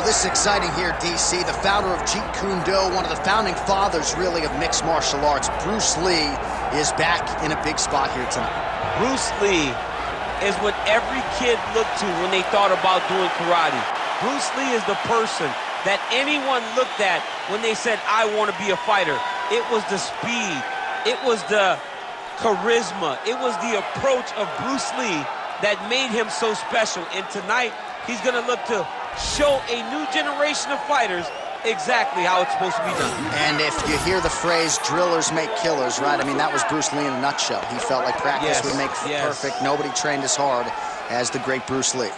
this is exciting here, DC. The founder of Jeet Kune Do, one of the founding fathers, really, of mixed martial arts, Bruce Lee, is back in a big spot here tonight. Bruce Lee is what every kid looked to when they thought about doing karate. Bruce Lee is the person that anyone looked at when they said, I want to be a fighter. It was the speed. It was the charisma. It was the approach of Bruce Lee that made him so special. And tonight, he's going to look to show a new generation of fighters exactly how it's supposed to be done. And if you hear the phrase, drillers make killers, right? I mean, that was Bruce Lee in a nutshell. He felt like practice would make perfect. Nobody trained as hard as the great Bruce Lee.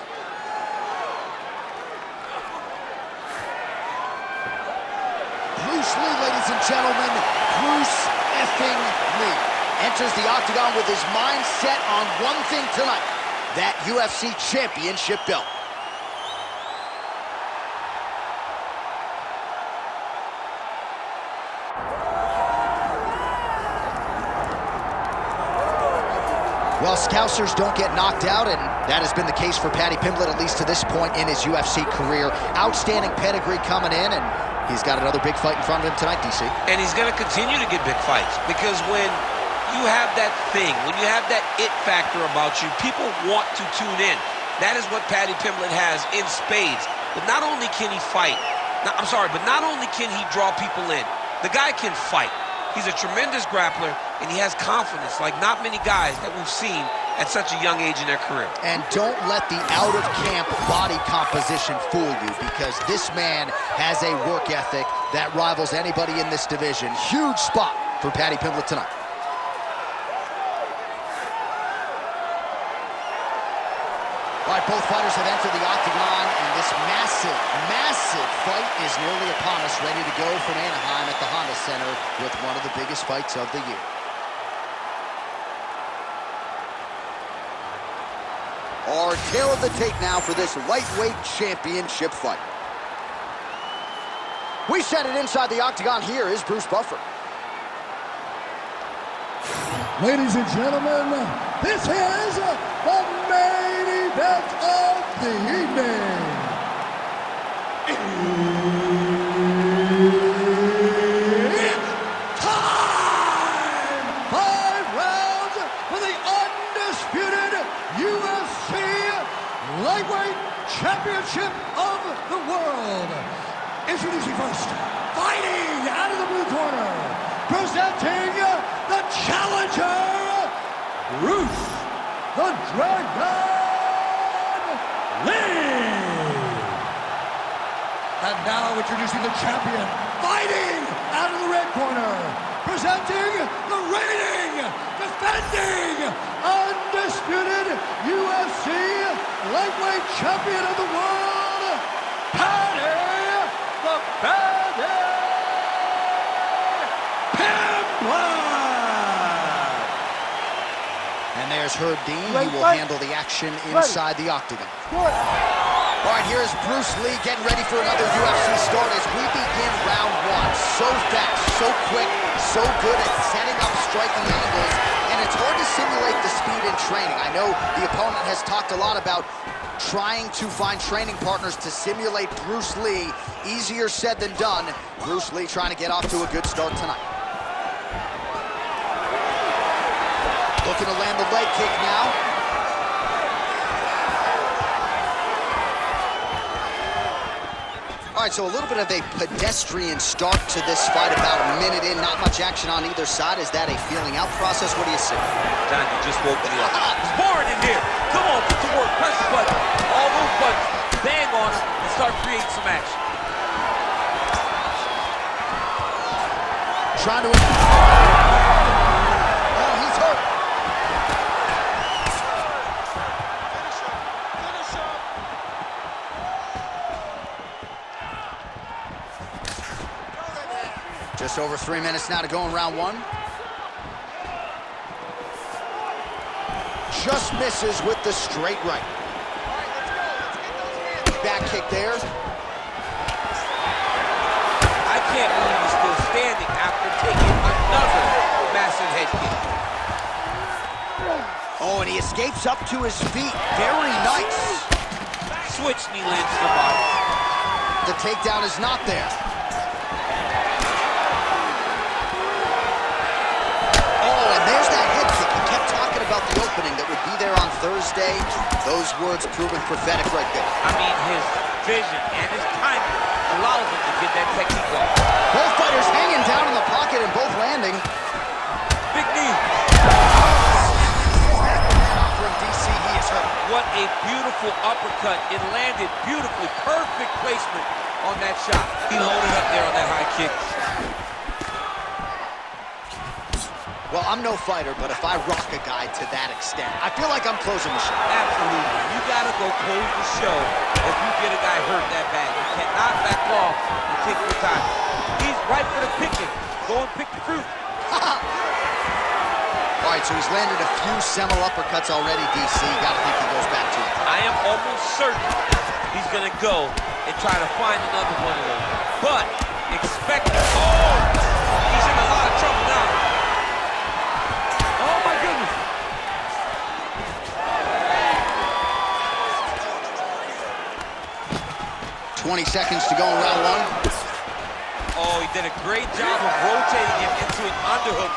Bruce Lee, ladies and gentlemen, Bruce effing Lee enters the octagon with his mind set on one thing tonight, that UFC championship belt. Well, Scousers don't get knocked out, and that has been the case for Paddy Pimblett, at least to this point in his UFC career. Outstanding pedigree coming in, and he's got another big fight in front of him tonight, DC. And he's going to continue to get big fights, because when you have that thing, when you have that it factor about you, people want to tune in. That is what Paddy Pimblett has in spades. But not only can he fight, but not only can he draw people in, the guy can fight. He's a tremendous grappler, and he has confidence like not many guys that we've seen at such a young age in their career. And don't let the out-of-camp body composition fool you, because this man has a work ethic that rivals anybody in this division. Huge spot for Paddy Pimblett tonight. All right, both fighters have entered the octagon, and this massive, massive fight is nearly upon us, ready to go from Anaheim at the Honda Center with one of the biggest fights of the year. Our tail of the tape now for this lightweight championship fight. We set it inside the octagon. Here is Bruce Buffer. Ladies and gentlemen, this is the main event of the evening. It's time! 5 rounds for the undisputed UFC Lightweight Championship of the World. Introducing first, fighting out of the blue corner, presenting the challenger, Bruce the Dragon Lee. And now introducing the champion, fighting out of the red corner, presenting the reigning, defending, undisputed UFC lightweight champion of the world, Paddy the Paddy Pimblett. And there's Herb Dean. He will handle the action inside the octagon. All right, here's Bruce Lee getting ready for another UFC start as we begin round one. So fast, so quick, so good at setting up striking angles, and it's hard to simulate the speed in training. I know the opponent has talked a lot about trying to find training partners to simulate Bruce Lee. Easier said than done. Bruce Lee trying to get off to a good start tonight. Looking to land the leg kick now. All right, so a little bit of a pedestrian start to this fight, about a minute in, not much action on either side. Is that a feeling out process? What do you see? John, you just woke me up. It's boring in here. Come on, put to work, press the button. All those buttons, bang on them, and start creating some action. Trying to... Oh, he's hurt. Just over 3 minutes now to go in round one. Just misses with the straight right. Back kick there. I can't believe he's still standing after taking another massive head kick. Oh, and he escapes up to his feet. Very nice. Switch knee lands to the body. the takedown is not there. Oh, and there's that head kick. He kept talking about the opening that would be there on Thursday. Those words proving prophetic right there. I mean, his vision and his timing allows him to get that technique off. Both fighters hanging down in the pocket and both landing. Big knee. From DC, he is hurt. What a beautiful uppercut. It landed beautifully. Perfect placement on that shot. He loaded up there on that high kick. Well, I'm no fighter, but if I rock a guy to that extent, I feel like I'm closing the show. Absolutely. You got to go close the show if you get a guy hurt that bad. You cannot back off and take your time. He's right for the picking. Go and pick the fruit. All right, so he's landed a few seminal uppercuts already, DC. Got to think he goes back to it. I am almost certain he's going to go and try to find another one of those. But expect, oh, he's in a lot of trouble now. Oh, my goodness. "20 seconds to go in round one." Oh, he did a great job of rotating him into an underhook.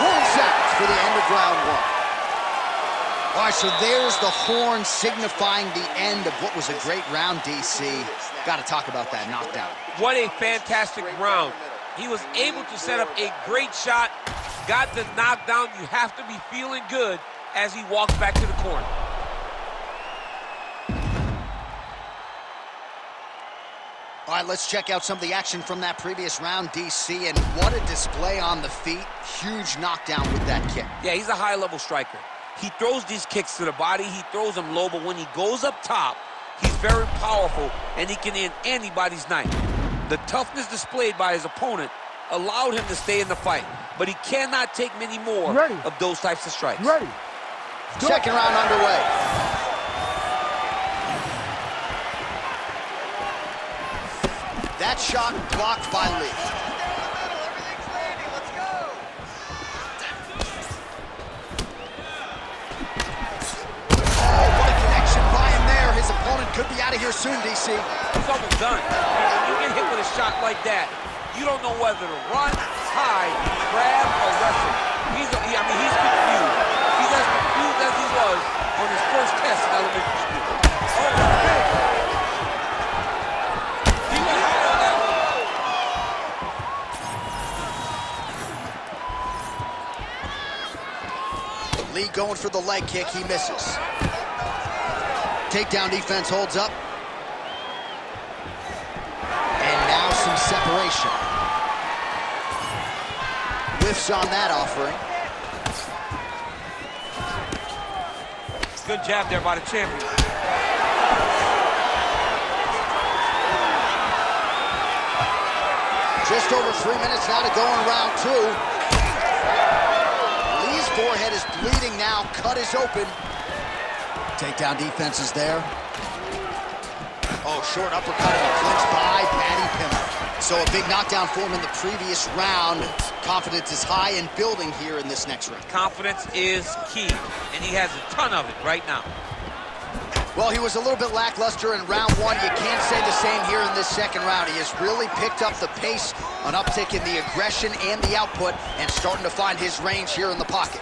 20 seconds for the end of round one. All right, so there's the horn signifying the end of what was a great round, DC. Got to talk about that knockdown. What a fantastic round. He was able to set up a great shot, got the knockdown. You have to be feeling good as he walks back to the corner. All right, let's check out some of the action from that previous round, DC, and what a display on the feet. Huge knockdown with that kick. Yeah, he's a high-level striker. He throws these kicks to the body. He throws them low, but when he goes up top, he's very powerful, and he can end anybody's night. The toughness displayed by his opponent allowed him to stay in the fight, but he cannot take many more of those types of strikes. Second round underway. That shot blocked by Lee. Oh, what a connection by him there. His opponent could be out of here soon, DC. It's almost done. When you get hit with a shot like that, you don't know whether to run, hide, grab, or wrestle. He's confused. He's as confused as he was on his first test in elementary school. Oh, big. He went high on that one. Lee going for the leg kick. He misses. Takedown defense holds up. And now some separation. Whiffs on that offering. Good jab there by the champion. Just over 3 minutes now to go in round two. Lee's forehead is bleeding now. Cut is open. Takedown defense is there. Oh, short uppercut and a clinch by Paddy Pimblett. So a big knockdown for him in the previous round. Confidence is high and building here in this next round. Confidence is key, and he has a ton of it right now. Well, he was a little bit lackluster in round one. You can't say the same here in this second round. He has really picked up the pace, an uptick in the aggression and the output, and starting to find his range here in the pocket.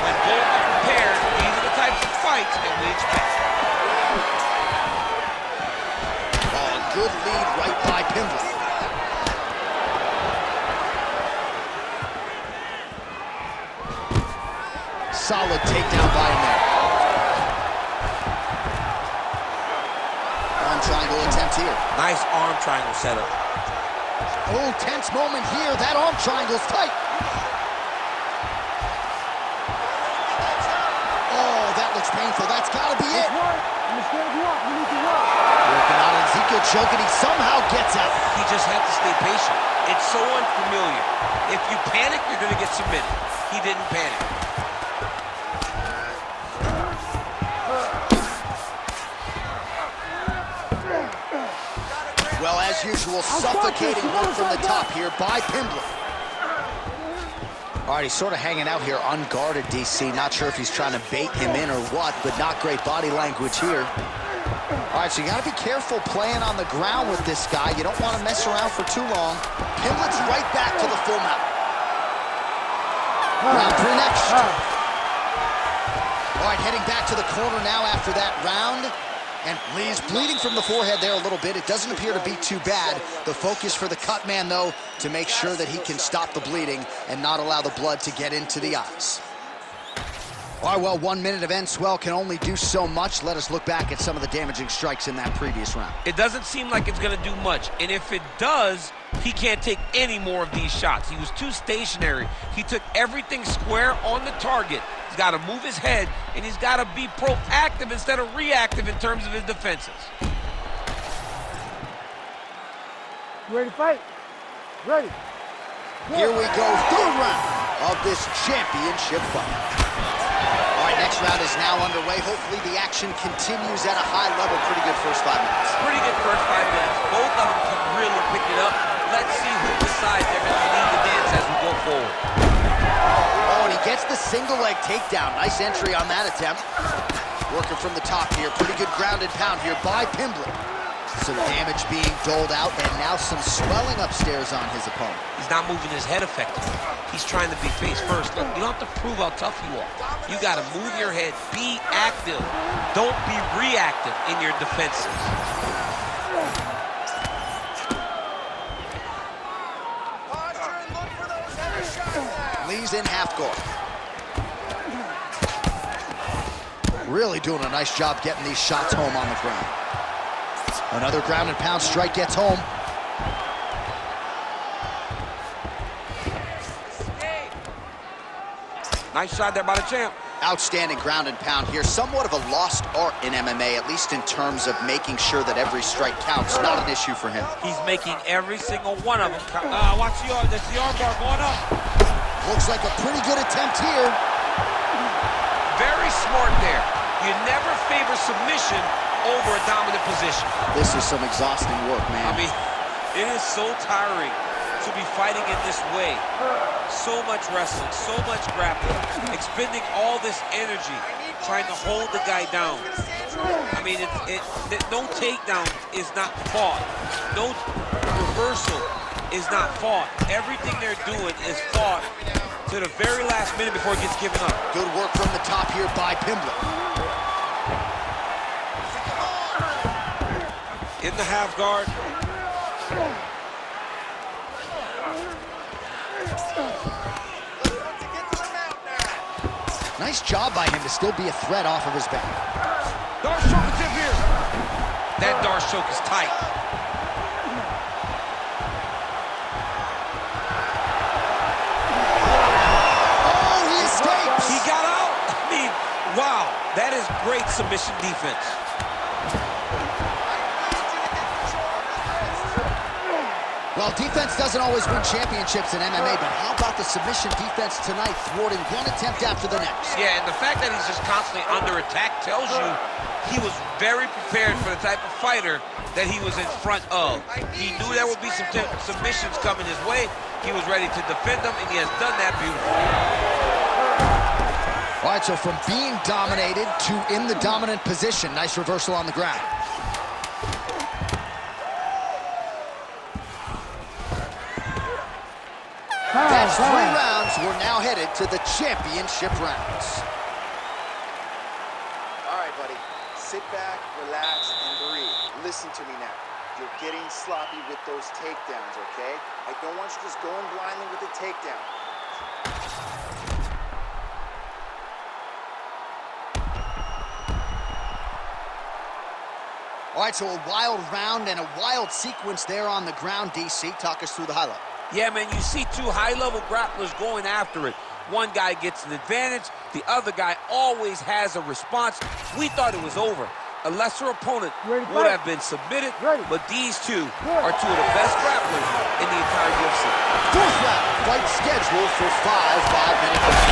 When both are prepared, these are the types of fights that we expect. Oh, a good lead right by Pimblett. Solid takedown by him there. Arm triangle attempt here. Nice arm triangle setup. Oh, tense moment here. That arm triangle's tight. Oh, that looks painful. That's got to be it. Working on Ezekiel choke, and he somehow gets out. He just had to stay patient. It's so unfamiliar. If you panic, you're going to get submitted. He didn't panic. Well, as usual, suffocating work from the top here by Pimblett. All right, he's sort of hanging out here unguarded, DC. Not sure if he's trying to bait him in or what, but not great body language here. All right, so you got to be careful playing on the ground with this guy. You don't want to mess around for too long. Pimblett's right back to the full mount. Round 3 next. All right, heading back to the corner now after that round. And Lee's bleeding from the forehead there a little bit. It doesn't appear to be too bad. The focus for the cut man, though, to make sure that he can stop the bleeding and not allow the blood to get into the eyes. All right, well, 1 minute of end swell can only do so much. Let us look back at some of the damaging strikes in that previous round. It doesn't seem like it's going to do much. And if it does, he can't take any more of these shots. He was too stationary. He took everything square on the target. He's got to move his head, and he's got to be proactive instead of reactive in terms of his defenses. You ready to fight? Ready. Here we go, 3rd round of this championship fight. All right, next round is now underway. Hopefully the action continues at a high level. Pretty good first 5 minutes. Pretty good first 5 minutes. Both of them can really pick it up. Let's see who decides they're going to lead the dance as we go forward. Oh, and he gets the single leg takedown. Nice entry on that attempt. Working from the top here. Pretty good ground and pound here by Pimblett. Some damage being doled out, and now some swelling upstairs on his opponent. He's not moving his head effectively. He's trying to be face first. Look, you don't have to prove how tough you are. You got to move your head. Be active. Don't be reactive in your defenses. Lee's in half guard. Really doing a nice job getting these shots home on the ground. Another ground and pound strike gets home. Nice shot there by the champ. Outstanding ground and pound here. Somewhat of a lost art in MMA, at least in terms of making sure that every strike counts. Not an issue for him. He's making every single one of them count. Watch the arm. That's the arm bar going up. Looks like a pretty good attempt here. Very smart there. You never favor submission over a dominant position. This is some exhausting work, man. I mean, it is so tiring to be fighting in this way. So much wrestling, so much grappling, expending all this energy trying to hold the guy down. I mean, no takedown is not fought. No reversal is not fought. Everything they're doing is fought to the very last minute before it gets given up. Good work from the top here by Pimblett. In the half guard. Nice job by him to still be a threat off of his back. Darce choke is in here. That Darce choke is tight. Oh, he escapes. He got out. I mean, wow, that is great submission defense. Well, defense doesn't always win championships in MMA, but how about the submission defense tonight, thwarting one attempt after the next? Yeah, and the fact that he's just constantly under attack tells you he was very prepared for the type of fighter that he was in front of. He knew there would be some submissions coming his way. He was ready to defend them, and he has done that beautifully. All right, so from being dominated to in the dominant position. Nice reversal on the ground. That's 3 rounds. We're now headed to the championship rounds. All right, buddy. Sit back, relax, and breathe. Listen to me now. You're getting sloppy with those takedowns, okay? I don't want you just going blindly with the takedown. All right, so a wild round and a wild sequence there on the ground, DC. Talk us through the highlight. Yeah, man, you see 2 high-level grapplers going after it. One guy gets an advantage. The other guy always has a response. We thought it was over. A lesser opponent would have been submitted, but these 2 are 2 of the best grapplers in the entire UFC. 4th round, fight scheduled for 5-minute rounds.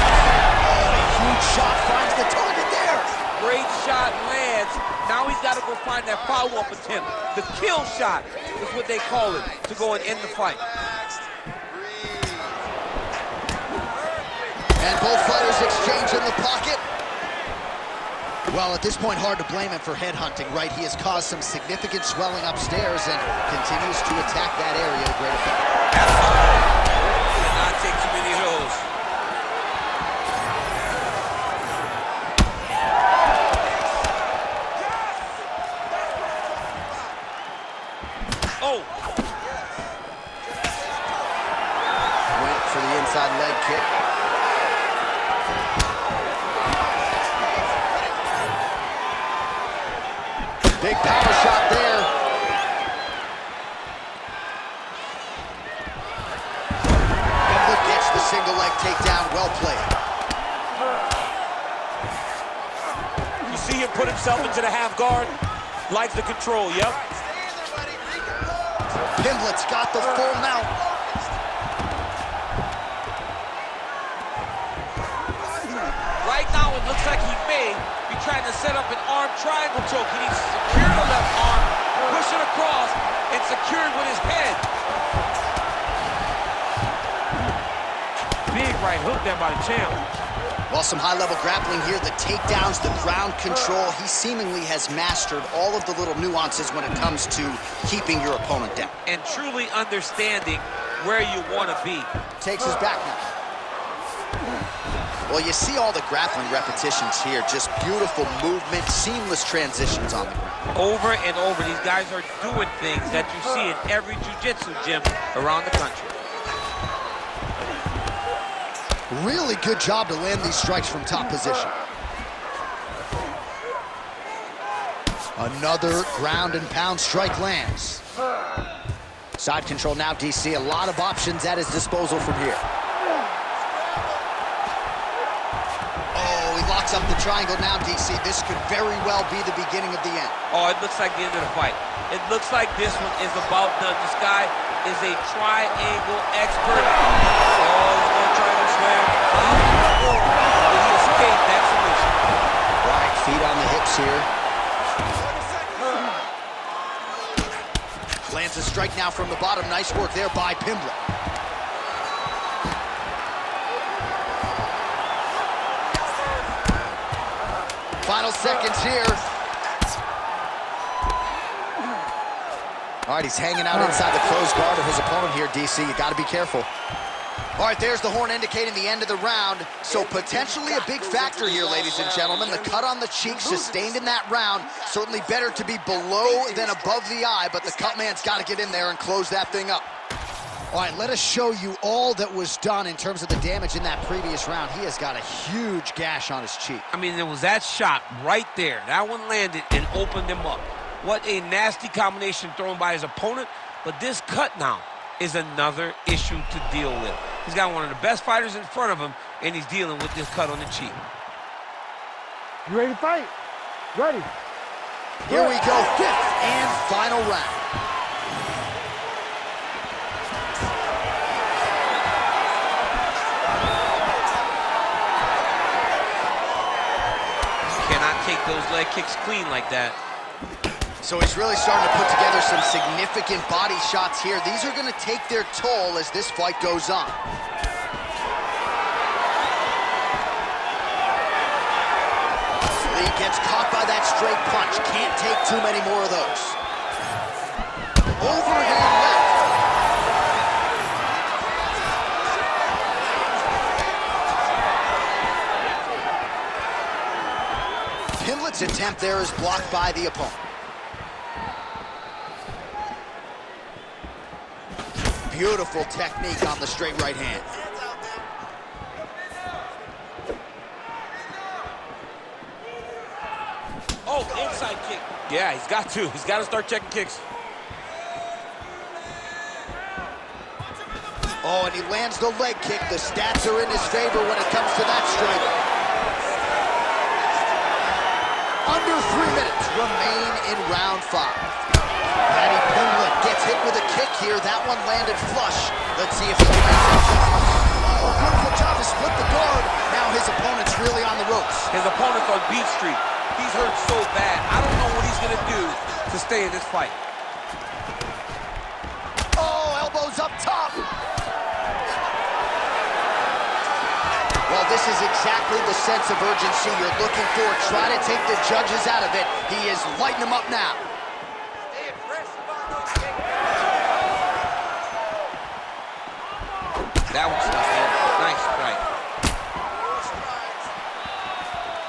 Oh, a huge shot finds the target there. Great shot lands. Now he's got to go find that follow-up attempt. The kill shot is what they call it, to go and end the fight. And both fighters exchange in the pocket. Well, at this point, hard to blame him for headhunting, right? He has caused some significant swelling upstairs and continues to attack that area with great effect. Did not take too many of those. Oh! Went for the inside leg kick. Big power shot there. Pimblett gets the single leg takedown. Well played. You see him put himself into the half guard? Likes the control, yep. Pimblett's got the full mount. Right now, it looks like he may be trying to set up an arm triangle choke. He needs to secure the left arm, push it across, and secure it with his head. Big right hook there by the champ. Well, some high-level grappling here. The takedowns, the ground control. He seemingly has mastered all of the little nuances when it comes to keeping your opponent down. And truly understanding where you want to be. Takes his back now. Well, you see all the grappling repetitions here. Just beautiful movement, seamless transitions on the ground. Over and over, these guys are doing things that you see in every jiu-jitsu gym around the country. Really good job to land these strikes from top position. Another ground and pound strike lands. Side control now, DC. A lot of options at his disposal from here. Oh, he locks up the triangle now, DC. This could very well be the beginning of the end. Oh, it looks like the end of the fight. It looks like this one is about done. This guy is a triangle expert. Oh, he's going to triangle slam. Will he escape that submission? Right, feet on the hips here. Lands a strike now from the bottom. Nice work there by Pimblett. Final seconds here. All right, he's hanging out inside the closed guard of his opponent here, DC. You got to be careful. All right, there's the horn indicating the end of the round. So potentially a big factor here, ladies and gentlemen. The cut on the cheek sustained in that round. Certainly better to be below than above the eye, but the cut man's got to get in there and close that thing up. All right, let us show you all that was done in terms of the damage in that previous round. He has got a huge gash on his cheek. I mean, there was that shot right there. That one landed and opened him up. What a nasty combination thrown by his opponent. But this cut now is another issue to deal with. He's got one of the best fighters in front of him, and he's dealing with this cut on the cheek. You ready to fight? Ready. Here we go, fifth and final round. Cannot take those leg kicks clean like that. So he's really starting to put together some significant body shots here. These are going to take their toll as this fight goes on. Lee gets caught by that straight punch. Can't take too many more of those. Overhand left. Pimblett's attempt there is blocked by the opponent. Beautiful technique on the straight right hand. Oh, inside kick. Yeah, he's got to. He's got to start checking kicks. Oh, and he lands the leg kick. The stats are in his favor when it comes to that strike. Under 3 minutes remain in round 5. Paddy Pimblett gets hit with a kick here. That one landed flush. Let's see if he can maintain. Oh, beautiful job to split the guard. Now his opponent's really on the ropes. His opponent's on beat street. He's hurt so bad. I don't know what he's going to do to stay in this fight. Oh, elbows up top. Well, this This is exactly the sense of urgency you're looking for. Try to take the judges out of it. He is lighting them up now. That was tough, man. Nice strike.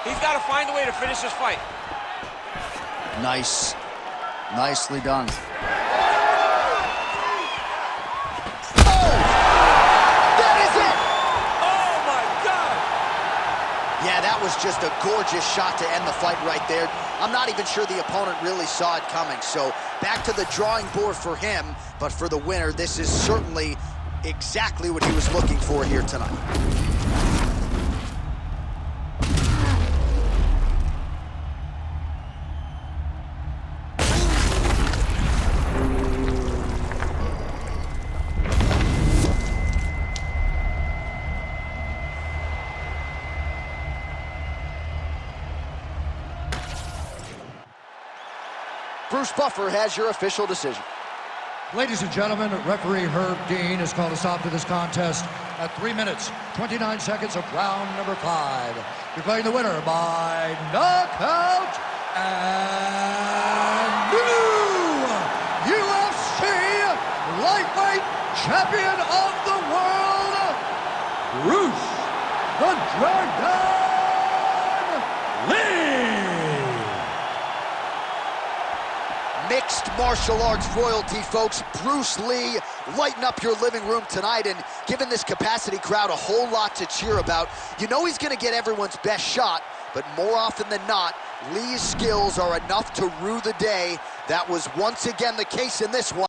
He's got to find a way to finish this fight. Nice. Nicely done. Yeah, that was just a gorgeous shot to end the fight right there. I'm not even sure the opponent really saw it coming. So back to the drawing board for him, but for the winner, this is certainly exactly what he was looking for here tonight. Bruce Buffer has your official decision. Ladies and gentlemen, referee Herb Dean has called a stop to this contest at 3 minutes, 29 seconds of round number 5. Declaring the winner by knockout and new UFC lightweight champion of the world, Bruce the Dragon Lee. Mixed martial arts royalty, folks. Bruce Lee lighting up your living room tonight and giving this capacity crowd a whole lot to cheer about. You know he's going to get everyone's best shot, but more often than not, Lee's skills are enough to rue the day. That was once again the case in this one.